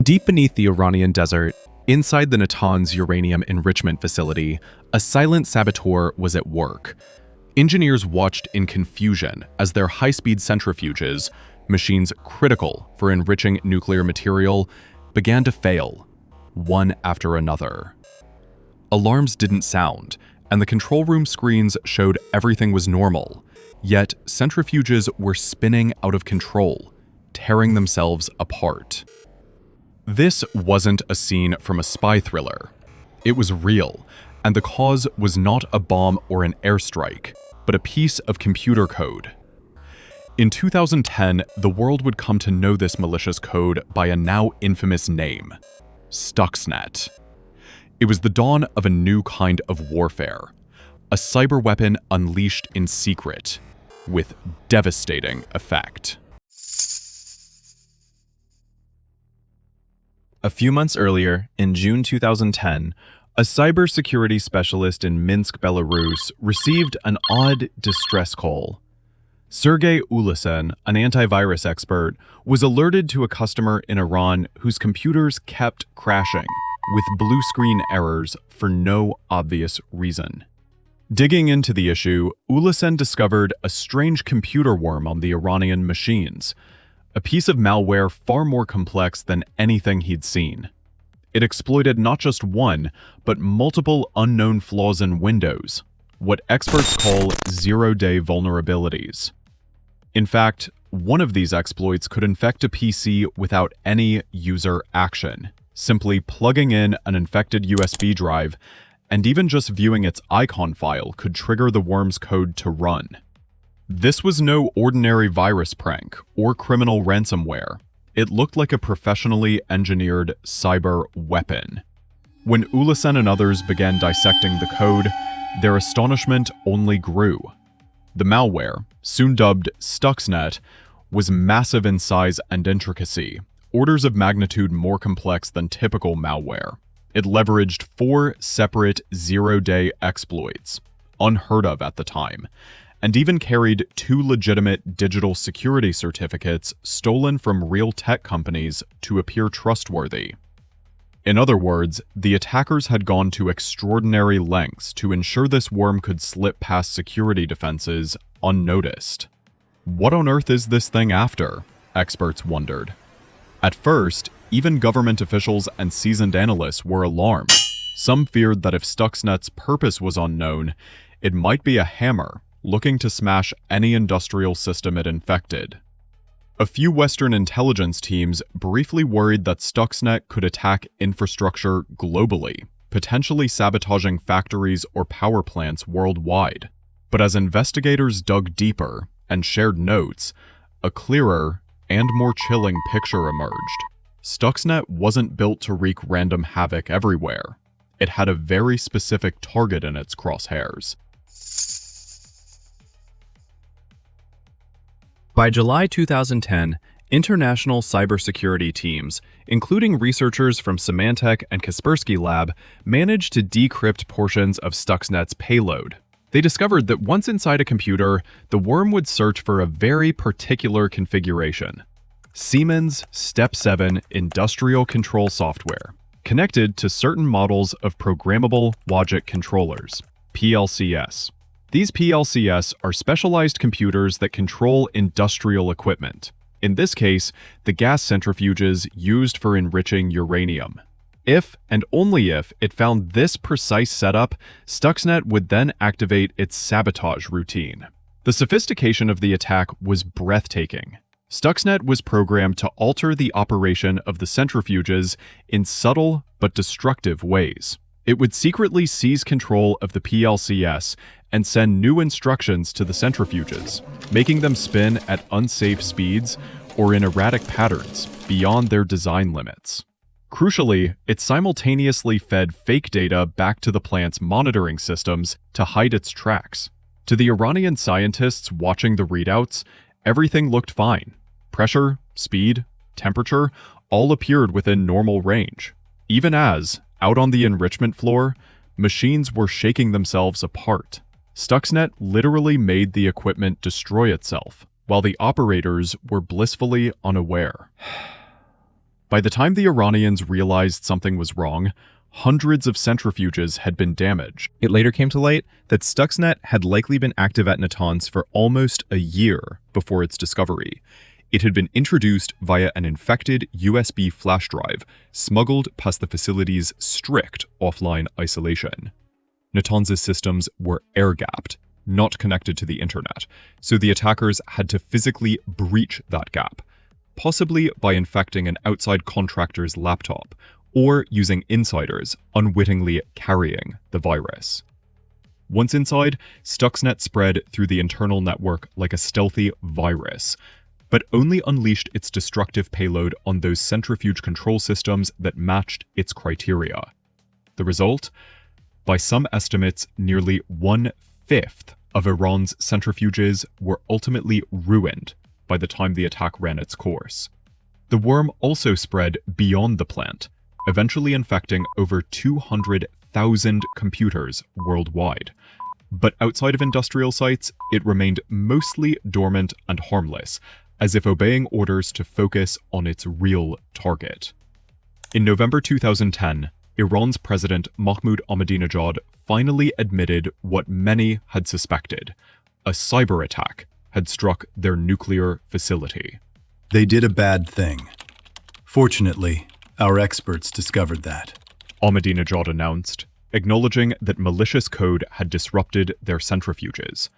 Deep beneath the Iranian desert, inside the Natanz uranium enrichment facility, a silent saboteur was at work. Engineers watched in confusion as their high-speed centrifuges, machines critical for enriching nuclear material, began to fail, one after another. Alarms didn't sound, and the control room screens showed everything was normal, yet centrifuges were spinning out of control, tearing themselves apart. This wasn't a scene from a spy thriller. It was real, and the cause was not a bomb or an airstrike, but a piece of computer code. In 2010, the world would come to know this malicious code by a now infamous name: Stuxnet. It was the dawn of a new kind of warfare, a cyber weapon unleashed in secret, with devastating effect. A few months earlier, in June 2010, a cybersecurity specialist in Minsk, Belarus, received an odd distress call. Sergey Ulisen, an antivirus expert, was alerted to a customer in Iran whose computers kept crashing, with blue screen errors for no obvious reason. Digging into the issue, Ulisen discovered a strange computer worm on the Iranian machines, a piece of malware far more complex than anything he'd seen. It exploited not just one, but multiple unknown flaws in Windows, what experts call zero-day vulnerabilities. In fact, one of these exploits could infect a PC without any user action, simply plugging in an infected USB drive, and even just viewing its icon file could trigger the worm's code to run. This was no ordinary virus prank or criminal ransomware. It looked like a professionally engineered cyber weapon. When Ulisen and others began dissecting the code, their astonishment only grew. The malware, soon dubbed Stuxnet, was massive in size and intricacy, orders of magnitude more complex than typical malware. It leveraged 4 separate zero-day exploits, unheard of at the time, and even carried 2 legitimate digital security certificates stolen from real tech companies to appear trustworthy. In other words, the attackers had gone to extraordinary lengths to ensure this worm could slip past security defenses unnoticed. What on earth is this thing after? Experts wondered. At first, even government officials and seasoned analysts were alarmed. Some feared that if Stuxnet's purpose was unknown, it might be a hammer looking to smash any industrial system it infected. A few Western intelligence teams briefly worried that Stuxnet could attack infrastructure globally, potentially sabotaging factories or power plants worldwide. But as investigators dug deeper and shared notes, a clearer and more chilling picture emerged. Stuxnet wasn't built to wreak random havoc everywhere. It had a very specific target in its crosshairs. By July 2010, international cybersecurity teams, including researchers from Symantec and Kaspersky Lab, managed to decrypt portions of Stuxnet's payload. They discovered that once inside a computer, the worm would search for a very particular configuration: Siemens Step7 industrial control software, connected to certain models of programmable logic controllers, PLCs. These PLCs are specialized computers that control industrial equipment. In this case, the gas centrifuges used for enriching uranium. If, and only if, it found this precise setup, Stuxnet would then activate its sabotage routine. The sophistication of the attack was breathtaking. Stuxnet was programmed to alter the operation of the centrifuges in subtle but destructive ways. It would secretly seize control of the PLCs and send new instructions to the centrifuges, making them spin at unsafe speeds or in erratic patterns beyond their design limits. Crucially, it simultaneously fed fake data back to the plant's monitoring systems to hide its tracks. To the Iranian scientists watching the readouts, everything looked fine. Pressure, speed, temperature all appeared within normal range, even as, out on the enrichment floor, machines were shaking themselves apart. Stuxnet literally made the equipment destroy itself, while the operators were blissfully unaware. By the time the Iranians realized something was wrong, hundreds of centrifuges had been damaged. It later came to light that Stuxnet had likely been active at Natanz for almost a year before its discovery. It had been introduced via an infected USB flash drive smuggled past the facility's strict offline isolation. Natanz's systems were air-gapped, not connected to the internet, so the attackers had to physically breach that gap, possibly by infecting an outside contractor's laptop or using insiders unwittingly carrying the virus. Once inside, Stuxnet spread through the internal network like a stealthy virus, but only unleashed its destructive payload on those centrifuge control systems that matched its criteria. The result? By some estimates, nearly 1/5 of Iran's centrifuges were ultimately ruined by the time the attack ran its course. The worm also spread beyond the plant, eventually infecting over 200,000 computers worldwide. But outside of industrial sites, it remained mostly dormant and harmless, as if obeying orders to focus on its real target. In November 2010, Iran's President Mahmoud Ahmadinejad finally admitted what many had suspected: a cyber attack had struck their nuclear facility. They did a bad thing. Fortunately, our experts discovered that, Ahmadinejad announced, acknowledging that malicious code had disrupted their centrifuges.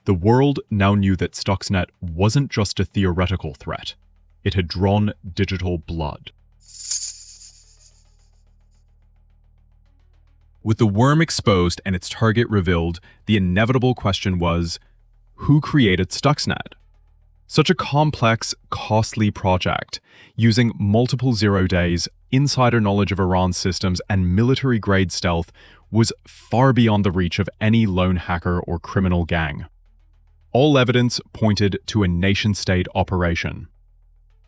The world now knew that Stuxnet wasn't just a theoretical threat. It had drawn digital blood. With the worm exposed and its target revealed, the inevitable question was, who created Stuxnet? Such a complex, costly project, using multiple 0 days, insider knowledge of Iran's systems, and military-grade stealth, was far beyond the reach of any lone hacker or criminal gang. All evidence pointed to a nation-state operation.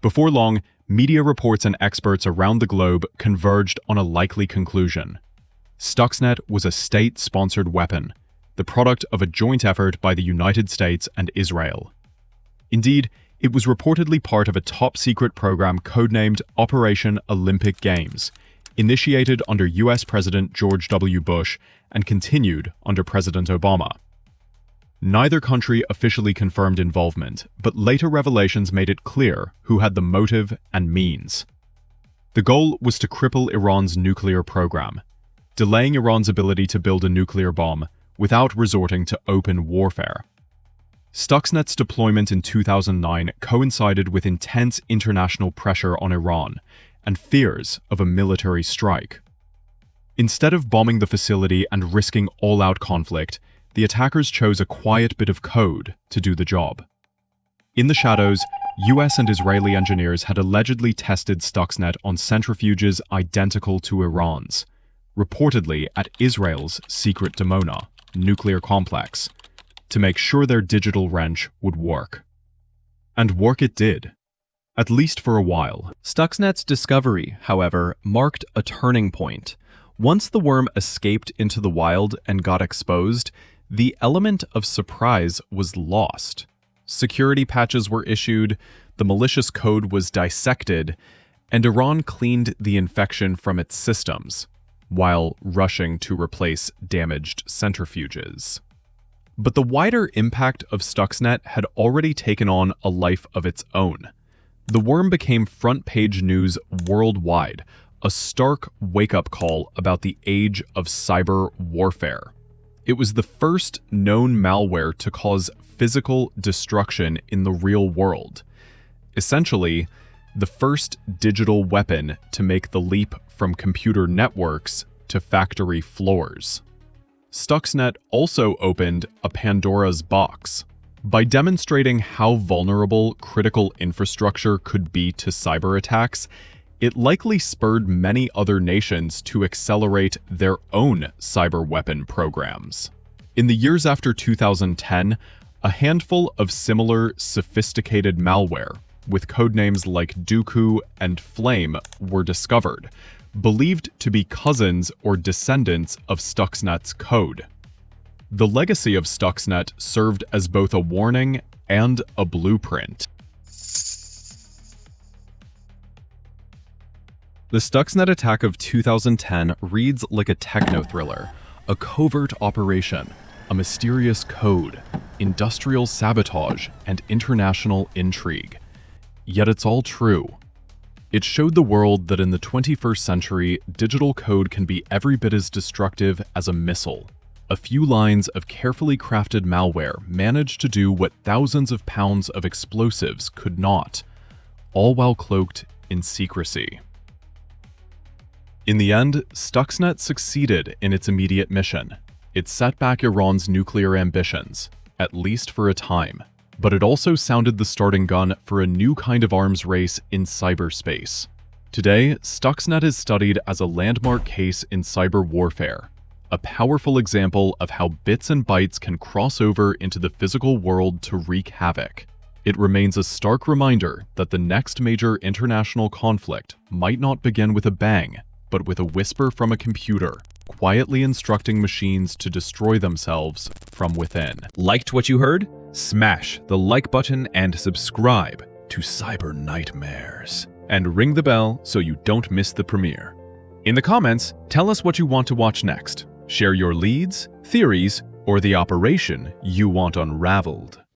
Before long, media reports and experts around the globe converged on a likely conclusion. Stuxnet was a state-sponsored weapon, the product of a joint effort by the United States and Israel. Indeed, it was reportedly part of a top-secret program codenamed Operation Olympic Games, initiated under US President George W. Bush and continued under President Obama. Neither country officially confirmed involvement, but later revelations made it clear who had the motive and means. The goal was to cripple Iran's nuclear program, delaying Iran's ability to build a nuclear bomb without resorting to open warfare. Stuxnet's deployment in 2009 coincided with intense international pressure on Iran and fears of a military strike. Instead of bombing the facility and risking all-out conflict, the attackers chose a quiet bit of code to do the job. In the shadows, US and Israeli engineers had allegedly tested Stuxnet on centrifuges identical to Iran's, reportedly at Israel's secret Dimona nuclear complex, to make sure their digital wrench would work. And work it did, at least for a while. Stuxnet's discovery, however, marked a turning point. Once the worm escaped into the wild and got exposed, the element of surprise was lost. Security patches were issued, the malicious code was dissected, and Iran cleaned the infection from its systems, while rushing to replace damaged centrifuges. But the wider impact of Stuxnet had already taken on a life of its own. The worm became front-page news worldwide, a stark wake-up call about the age of cyber warfare. It was the first known malware to cause physical destruction in the real world. Essentially, the first digital weapon to make the leap from computer networks to factory floors. Stuxnet also opened a Pandora's box. By demonstrating how vulnerable critical infrastructure could be to cyber attacks, it likely spurred many other nations to accelerate their own cyber weapon programs. In the years after 2010, a handful of similar sophisticated malware, with codenames like Duqu and Flame, were discovered, believed to be cousins or descendants of Stuxnet's code. The legacy of Stuxnet served as both a warning and a blueprint. The Stuxnet attack of 2010 reads like a techno-thriller, a covert operation, a mysterious code, industrial sabotage, and international intrigue. Yet it's all true. It showed the world that in the 21st century, digital code can be every bit as destructive as a missile. A few lines of carefully crafted malware managed to do what thousands of pounds of explosives could not, all while cloaked in secrecy. In the end, Stuxnet succeeded in its immediate mission. It set back Iran's nuclear ambitions, at least for a time. But it also sounded the starting gun for a new kind of arms race in cyberspace. Today, Stuxnet is studied as a landmark case in cyber warfare, a powerful example of how bits and bytes can cross over into the physical world to wreak havoc. It remains a stark reminder that the next major international conflict might not begin with a bang, but with a whisper from a computer, quietly instructing machines to destroy themselves from within. Liked what you heard? Smash the like button and subscribe to Cyber Nightmares. And ring the bell so you don't miss the premiere. In the comments, tell us what you want to watch next. Share your leads, theories, or the operation you want unraveled.